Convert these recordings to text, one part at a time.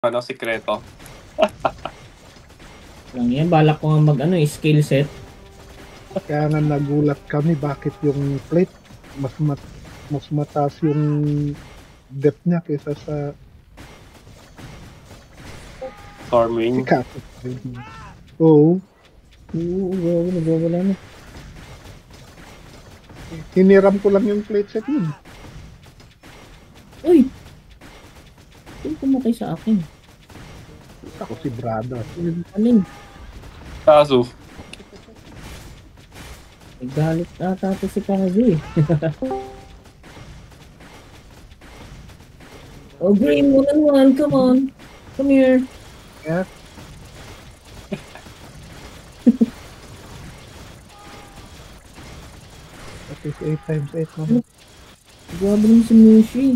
Ano, sikreto. Lang yan, balak ko nga skill set. Kaya nga nagulat kami bakit yung plate mas mataas yung depth niya kaysa sa Stormwing. sikat. Oo. Oo, nagwawala na. Hiniram ko lang yung plate set yun. Uy! Sino pumatay sa akin? Ako si Brada. Alin? Kaso, Naggalit ata ito si Kazu eh. Oh, Green, 1-on-1, come on. Come here. Yeah. That is 8 times 8 no? Grabe naman si Mushi.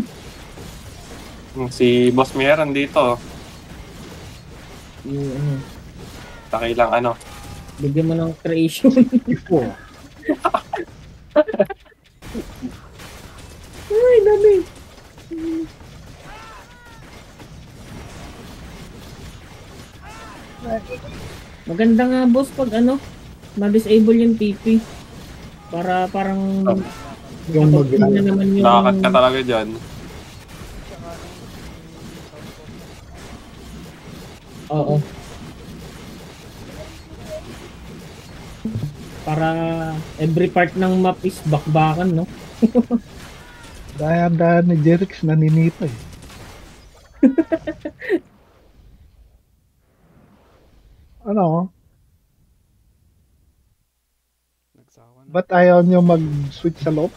si Boss Mayor dito. Yung ano, Takilang ano. bigyan mo ng creation. Before. Ay, dami. Maganda nga boss pag ma-disable yung TP. Para parang Yung na naman yung Nakakat ka talaga dyan. Oo. Para every part ng map is bakbakan, no? Dahan-dahan ni Jerix naninita eh. Ano? Ba't ayaw nyo mag-switch sa loob?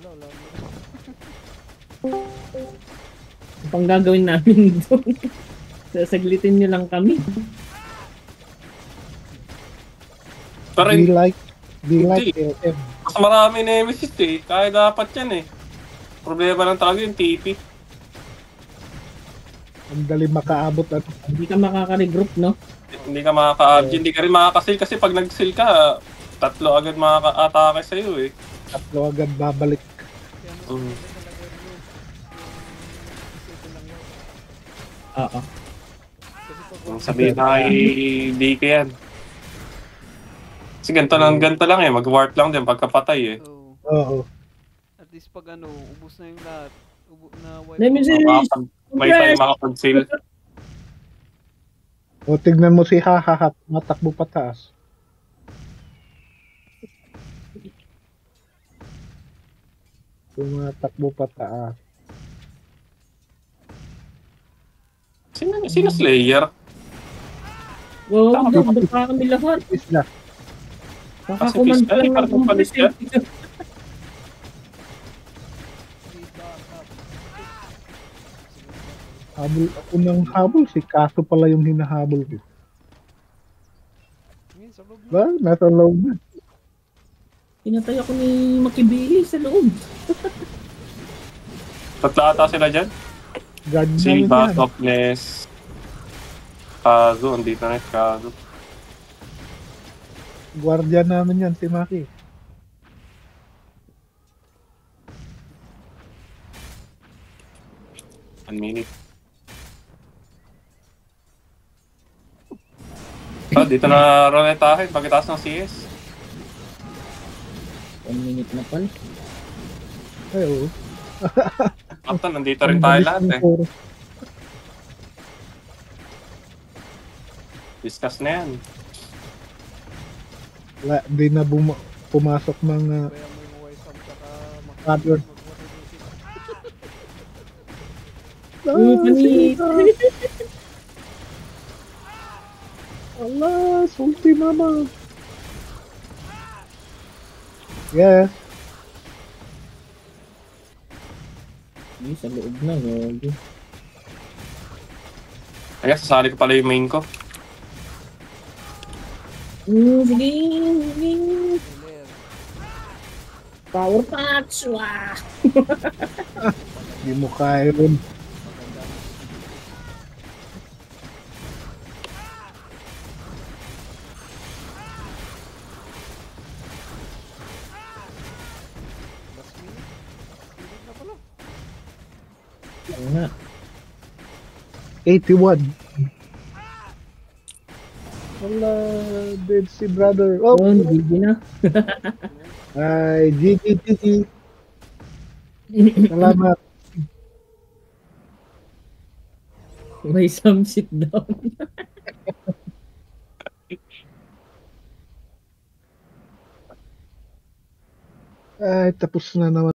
Wala. Ang pang gagawin namin doon. Sasaglitin nyo lang kami. Pero Be like Hindi. LM. mas marami nemesis eh. Kaya dapat yan eh. Problema lang talaga yung TP. Ang dali makaabot at Hindi ka makaka-regroup, no? Hindi ka makaka-RG, hindi ka rin makaka-seal kasi pag nag-seal ka, tatlo agad makaka-atake sa'yo eh. tatlo agad babalik. Kaya mas Mm. maganda talaga yung isipin lang yun. Oo. Kasi pag Kung sabihin na hindi ka yan. Kasi ganito lang eh. Mag-warp lang din pagkapatay eh. Oo. at least pag ubos na yung lahat. Na wipe Nemesis! May time makapag-seal. O tignan mo si Hahahat, matakbo pataas. Tumatakbo pataas. Sino Slayer? Wow, baka kami lahat. Isla. Baka Kasi kumanta pistol, lang parang ng palis ka. Habol ako ng habol. Si Kaso pala yung hinahabol ko. Ngayon, sa loob na. Ba? Nasa loob na. Pinatay ako ni Makibili sa loob. Tatlo ata sila dyan. God Si namin yan. Backupness. Kazo, andito na yung Kazo. Guardian namin yan, si Maki. One minute. Dito na ronetahin. Pagkitaas ng CS. 1 minute na pala. Ay, oo. After, nandito rin tayo lahat eh. Discuss na yan. Wala, di na pumasok mga Kaya mo yung Wisam tsaka Father. Panit! Allah, sulti mama. Yes. Hindi, sa loob na. Gabi. Kaya sasali ko pala yung main ko. Sige, sige. Power patch! Wah! Di mo kaya rin. Oo nga. 81. Wala, dead si brother. Oh, Yun, GG na. ay, GG. Salamat. May some sit down. Ay, tapos na naman.